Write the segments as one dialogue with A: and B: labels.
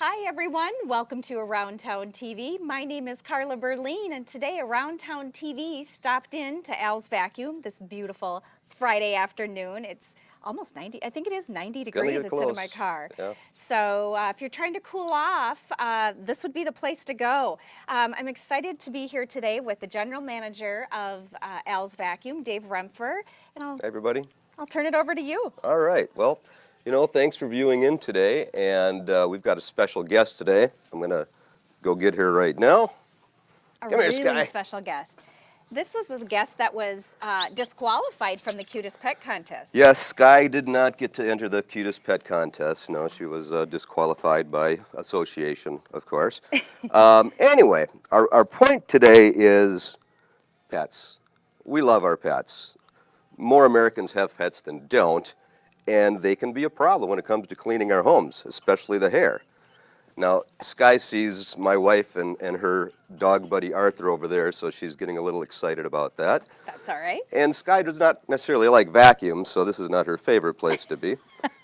A: Hi everyone, welcome to Around Town TV. My name is Carla Berline, and today Around Town TV stopped in to Al's Vacuum this beautiful Friday afternoon. It's almost 90, I think it is 90 degrees. It's in my car.
B: Yeah.
A: So if you're trying to cool off, this would be the place to go. I'm excited to be here today with the general manager of Al's Vacuum, Dave Rempher, and
B: Hey, everybody.
A: I'll turn it over to you.
B: All right. Well, thanks for viewing in today, and we've got a special guest today. I'm going to go get her right now.
A: A
B: Come here,
A: really
B: Sky.
A: special guest. This was the guest that was disqualified from the cutest pet contest.
B: Yes, Sky did not get to enter the cutest pet contest. No, she was disqualified by association, of course. Anyway, our point today is pets. We love our pets. More Americans have pets than don't, and they can be a problem when it comes to cleaning our homes, especially the hair. Now, Sky sees my wife and her dog buddy Arthur over there, so she's getting a little excited about that.
A: That's all right.
B: And Sky does not necessarily like vacuums, so this is not her favorite place to be.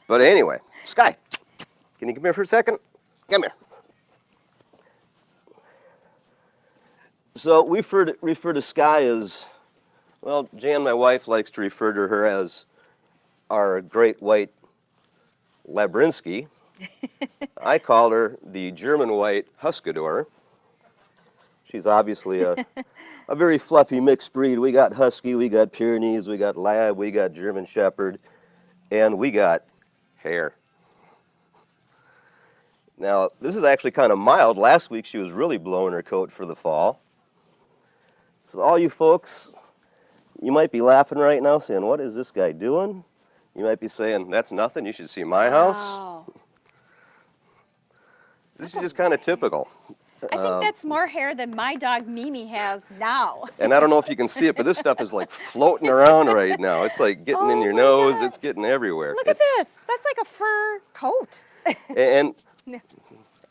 B: But anyway, Sky, can you come here for a second? Come here. So we refer to Sky as, well, Jan, my wife, likes to refer to her as our great white Labrinsky. I call her the German white Huskador. She's obviously a very fluffy mixed breed. We got Husky, we got Pyrenees, we got Lab, we got German Shepherd, and we got hair. Now, this is actually kind of mild. Last week she was really blowing her coat for the fall. So all you folks, you might be laughing right now saying, what is this guy doing? You might be saying, that's nothing, you should see my house.
A: Wow.
B: This is just kind of typical.
A: I think that's more hair than my dog Mimi has now.
B: And I don't know if you can see it, but this stuff is like floating around right now. It's like getting in your
A: my
B: nose,
A: God.
B: it's getting everywhere.
A: Look at this. That's like a fur coat.
B: And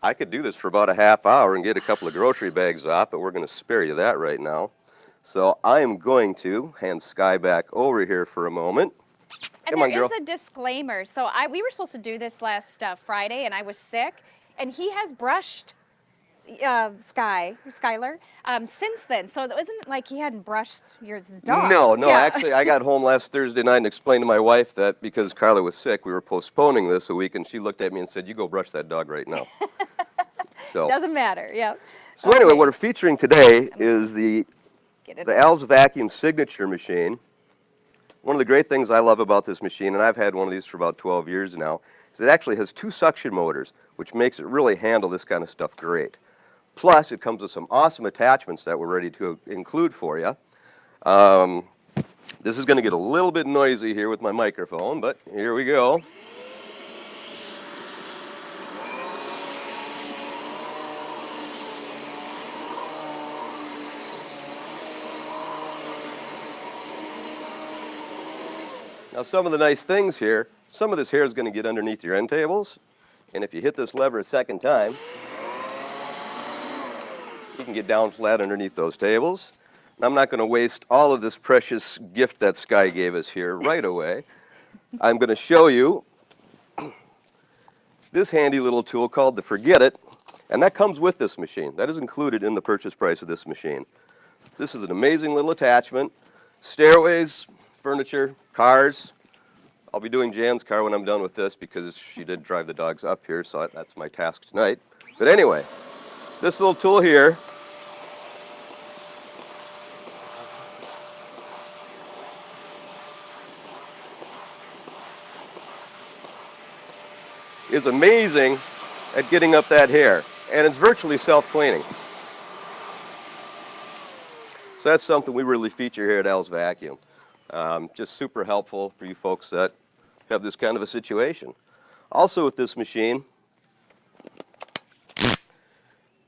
B: I could do this for about a half hour and get a couple of grocery bags off, but we're going to spare you that right now. So I am going to hand Sky back over here for a moment.
A: And
B: Come on,
A: there
B: girl.
A: is a disclaimer. So we were supposed to do this last Friday, and I was sick, and he has brushed Skylar, since then. So it wasn't like he hadn't brushed his dog.
B: No,
A: Yeah.
B: actually, I got home last Thursday night and explained to my wife that because Carla was sick, we were postponing this a week, and she looked at me and said, you go brush that dog right now. So,
A: Doesn't matter, yeah.
B: so anyway,
A: Okay.
B: what we're featuring today is the
A: Get it.
B: Al's Vacuum Signature Machine. One of the great things I love about this machine, and I've had one of these for about 12 years now, is it actually has 2 suction motors, which makes it really handle this kind of stuff great. Plus, it comes with some awesome attachments that we're ready to include for you. This is going to get a little bit noisy here with my microphone, but here we go. Now, some of the nice things here, some of this hair is going to get underneath your end tables, and if you hit this lever a second time, you can get down flat underneath those tables. And I'm not going to waste all of this precious gift that Sky gave us here right away. I'm going to show you this handy little tool called the Forget It, and that comes with this machine. That is included in the purchase price of this machine. This is an amazing little attachment. Stairways, furniture, cars. I'll be doing Jan's car when I'm done with this because she did drive the dogs up here, so that's my task tonight. But anyway, this little tool here is amazing at getting up that hair, and it's virtually self-cleaning. So that's something we really feature here at Al's Vacuum. Just super helpful for you folks that have this kind of a situation. Also with this machine,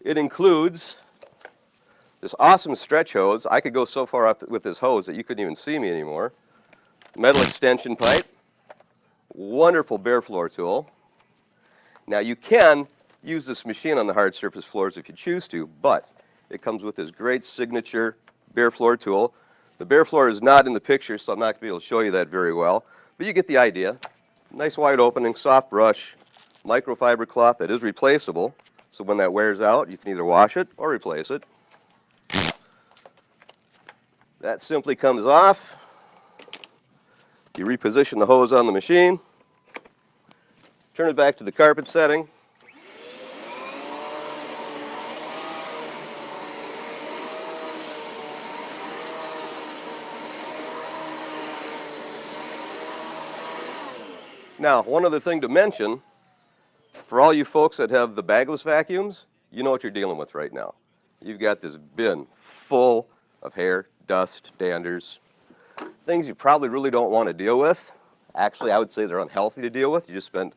B: it includes this awesome stretch hose. I could go so far off with this hose that you couldn't even see me anymore. Metal extension pipe, wonderful bare floor tool. Now you can use this machine on the hard surface floors if you choose to, but it comes with this great signature bare floor tool. The bare floor is not in the picture, so I'm not going to be able to show you that very well, but you get the idea. Nice wide opening, soft brush, microfiber cloth that is replaceable. So when that wears out, you can either wash it or replace it. That simply comes off. You reposition the hose on the machine, turn it back to the carpet setting. Now, one other thing to mention, for all you folks that have the bagless vacuums, you know what you're dealing with right now. You've got this bin full of hair, dust, danders, things you probably really don't want to deal with. Actually, I would say they're unhealthy to deal with. You just spent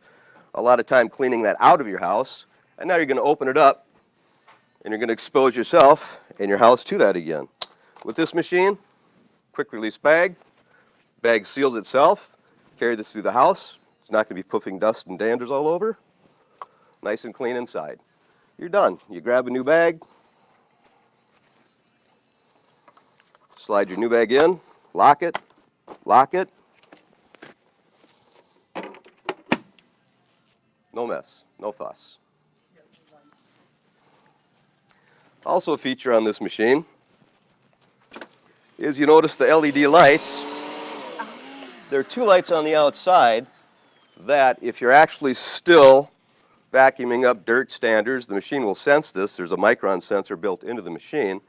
B: a lot of time cleaning that out of your house, and now you're going to open it up, and you're going to expose yourself and your house to that again. With this machine, quick release bag, bag seals itself, carry this through the house. It's not going to be puffing dust and danders all over. Nice and clean inside. You're done. You grab a new bag, slide your new bag in, lock it, no mess, no fuss. Also a feature on this machine is you notice the LED lights. There are two lights on the outside that if you're actually still vacuuming up dirt standards, the machine will sense this. There's a micron sensor built into the machine.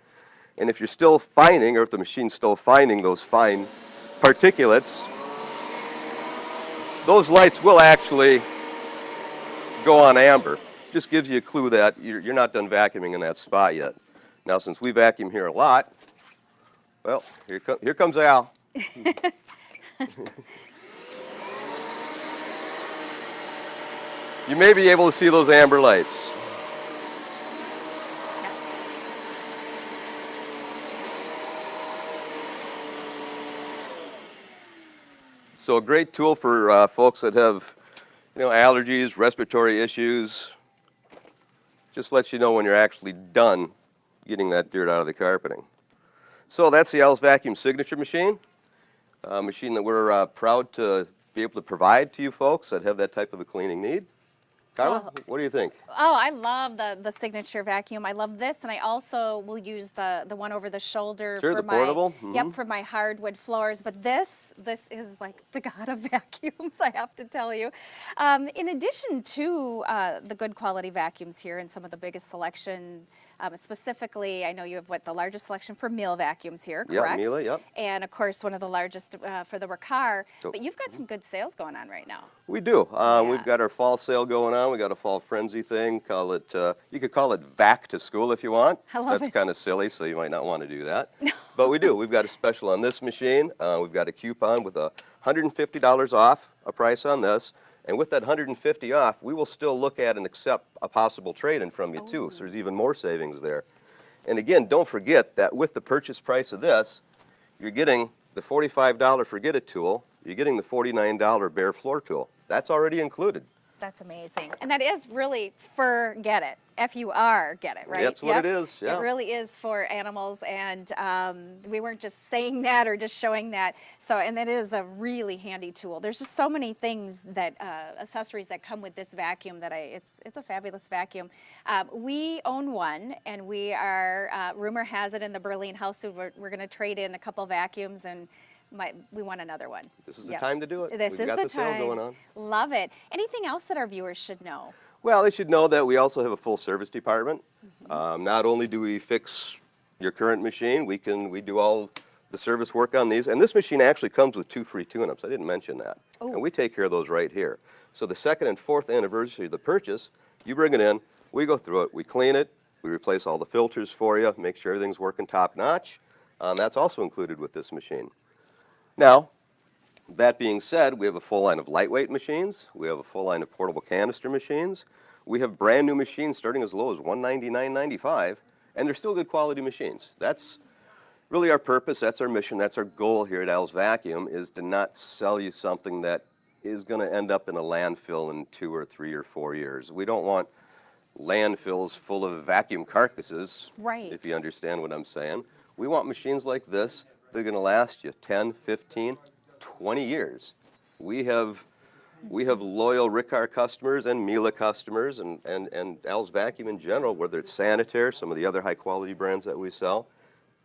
B: And if you're still finding, or if the machine's still finding those fine particulates, those lights will actually go on amber. Just gives you a clue that you're not done vacuuming in that spot yet. Now, since we vacuum here a lot, well, here comes Al. You may be able to see those amber lights. So a great tool for folks that have, allergies, respiratory issues. Just lets you know when you're actually done getting that dirt out of the carpeting. So that's the Al's Vacuum Signature Machine. A machine that we're proud to be able to provide to you folks that have that type of a cleaning need. Carla, what do you think?
A: Oh, I love the signature vacuum. I love this, and I also will use the one over the shoulder
B: Sure,
A: for
B: the portable.
A: Yep, for my hardwood floors. But this is like the god of vacuums, I have to tell you. In addition to the good quality vacuums here and some of the biggest selection, specifically, I know you have the largest selection for meal vacuums here, correct?
B: Yep, Miele, yep.
A: And of course, one of the largest for the Riccar. But you've got some good sales going on right now.
B: We do. We've got our fall sale going on. We got a fall frenzy thing. Call it. You could call it Vac to School if you want.
A: I love
B: That's kind of silly, so you might not want to do that. But we do. We've got a special on this machine. We've got a coupon with $150 off a price on this. And with that $150 off, we will still look at and accept a possible trade-in from you too. So there's even more savings there. And again, don't forget that with the purchase price of this, you're getting the $45 Forget It tool. You're getting the $49 Bare Floor tool. That's already included.
A: That's amazing. And that is really Forget It. F-U-R, get it, right?
B: That's what it is, yeah.
A: It really is for animals, and we weren't just saying that or just showing that. So, and it is a really handy tool. There's just so many things that, accessories that come with this vacuum that it's a fabulous vacuum. We own one, and we are, rumor has it in the Berlin house, so we're going to trade in a couple vacuums, and we want another one.
B: This is the time to do it.
A: This
B: We've got
A: the
B: the sale
A: time.
B: going on.
A: Love it. Anything else that our viewers should know?
B: Well, they should know that we also have a full service department. Not only do we fix your current machine, we do all the service work on these. And this machine actually comes with 2 free tune-ups. I didn't mention that.
A: Ooh.
B: And we take care of those right here. So the 2nd and 4th anniversary of the purchase, you bring it in, we go through it, we clean it, we replace all the filters for you, make sure everything's working top-notch. That's also included with this machine. Now, that being said, we have a full line of lightweight machines. We have a full line of portable canister machines. We have brand new machines starting as low as $199.95, and they're still good quality machines. That's really our purpose. That's our mission. That's our goal here at Al's Vacuum, is to not sell you something that is going to end up in a landfill in 2 or 3 or 4 years. We don't want landfills full of vacuum carcasses,
A: right,
B: if you understand what I'm saying. We want machines like this that are going to last you 10, 15, 20 years. We have We have loyal Riccar customers and Miele customers and Al's Vacuum in general, whether it's Sanitaire, some of the other high-quality brands that we sell.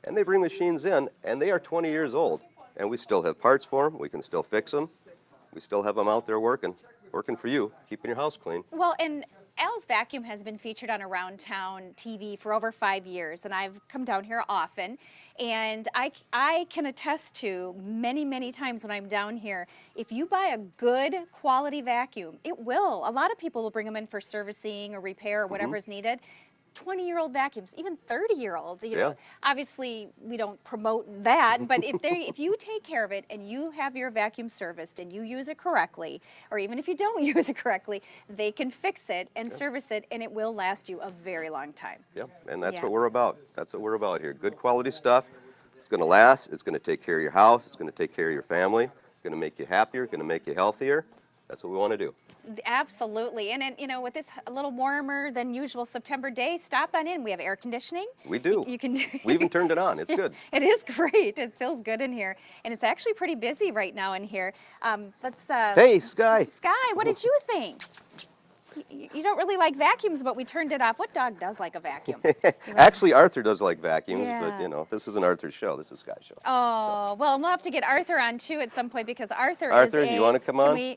B: And they bring machines in, and they are 20 years old. And we still have parts for them. We can still fix them. We still have them out there working for you, keeping your house clean.
A: Well, and Al's Vacuum has been featured on Around Town TV for over 5 years, and I've come down here often, and I can attest to many, many times when I'm down here, if you buy a good quality vacuum, it will. A lot of people will bring them in for servicing or repair or whatever is needed. 20-year-old vacuums, even 30-year-olds. You know, obviously we don't promote that, but if you take care of it and you have your vacuum serviced and you use it correctly, or even if you don't use it correctly, they can fix it and service it, and it will last you a very long time.
B: Yep, and that's what we're about. That's what we're about here. Good quality stuff. It's going to last. It's going to take care of your house. It's going to take care of your family. It's going to make you happier. It's going to make you healthier. That's what we want to do.
A: Absolutely. And you know, with this a little warmer than usual September day, stop on in. We have air conditioning.
B: We do.
A: You can do.
B: We even turned it on. It's good.
A: It is great. It feels good in here. And it's actually pretty busy right now in here.
B: Hey, Sky.
A: Sky, what did you think? You don't really like vacuums, but we turned it off. What dog does like a vacuum?
B: Actually, Arthur does like vacuums,
A: Yeah.
B: but you know, this was an Arthur show. This is Sky's show.
A: Oh, well, we'll have to get Arthur on too at some point because Arthur
B: Arthur, you want to come on?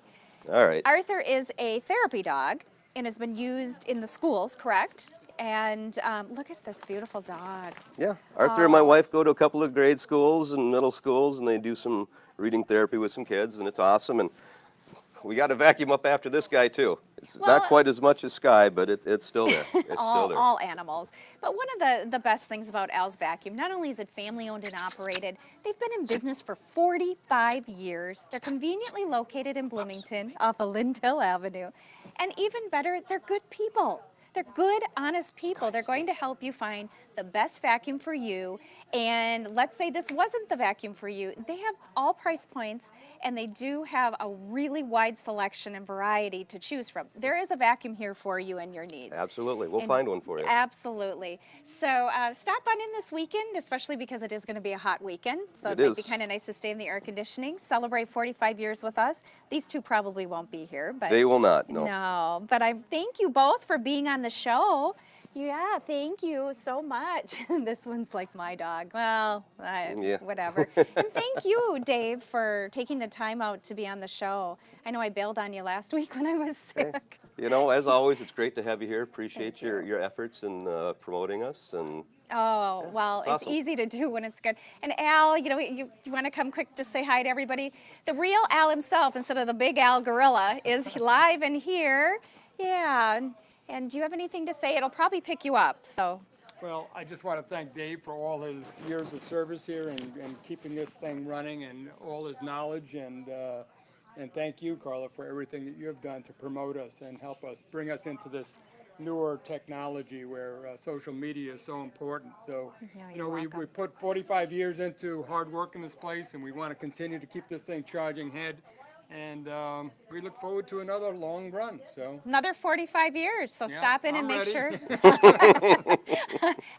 B: All right.
A: Arthur is a therapy dog and has been used in the schools, correct? And look at this beautiful dog.
B: Yeah, Arthur and my wife go to a couple of grade schools and middle schools, and they do some reading therapy with some kids, and it's awesome. And we got to vacuum up after this guy too. It's not quite as much as Sky, but it's still there. It's still there.
A: All animals. But one of the best things about Al's Vacuum, not only is it family owned and operated, they've been in business for 45 years. They're conveniently located in Bloomington off of Lindell Avenue. And even better, they're good people. They're good, honest people. They're going to help you find the best vacuum for you. And let's say this wasn't the vacuum for you. They have all price points, and they do have a really wide selection and variety to choose from. There is a vacuum here for you and your needs.
B: Absolutely. We'll find one for you.
A: Absolutely. So stop on in this weekend, especially because it is going to be a hot weekend. So it might be kind of nice to stay in the air conditioning. Celebrate 45 years with us. These two probably won't be here. But
B: they will not, no.
A: No, but I thank you both for being on the show. Yeah, thank you so much. This one's like my dog. Well, whatever. And thank you, Dave, for taking the time out to be on the show. I know I bailed on you last week when I was sick.
B: Hey, you know, as always, it's great to have you here. Appreciate your efforts in promoting us. And
A: oh, well, it's
B: awesome.
A: easy to do when it's good. And Al, you know, you want to come quick to say hi to everybody? The real Al himself, instead of the big Al gorilla, is live and here. Yeah. And do you have anything to say? It'll probably pick you up, so.
C: Well, I just want to thank Dave for all his years of service here and keeping this thing running and all his knowledge. And thank you, Carla, for everything that you have done to promote us and help us bring us into this newer technology where social media is so important. So, you know, we put 45 years into hard work in this place, and we want to continue to keep this thing charging ahead. And we look forward to another long run. So
A: another 45 years. So stop in and make sure.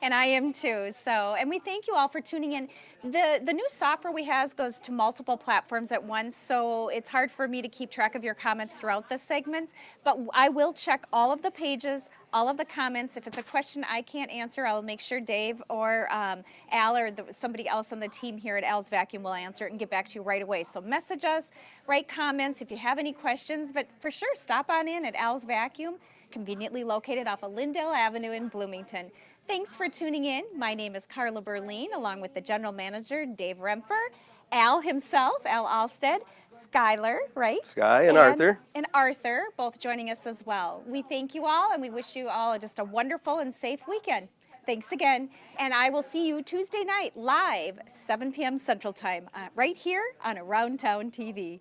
A: And I am too. So, and we thank you all for tuning in. The new software we have goes to multiple platforms at once, so it's hard for me to keep track of your comments throughout the segments. But I will check all of the pages, all of the comments. If it's a question I can't answer, I'll make sure Dave or Al or somebody else on the team here at Al's Vacuum will answer it and get back to you right away. So message us, write comments if you have any questions, but for sure stop on in at Al's Vacuum, conveniently located off of Lindell Avenue in Bloomington. Thanks for tuning in. My name is Carla Berline, along with the General Manager, Dave Rempher, Al himself, Al Allstadt, Skylar, right?
B: Sky and Arthur.
A: And Arthur, both joining us as well. We thank you all, and we wish you all just a wonderful and safe weekend. Thanks again, and I will see you Tuesday night live, 7 p.m. Central Time, right here on Around Town TV.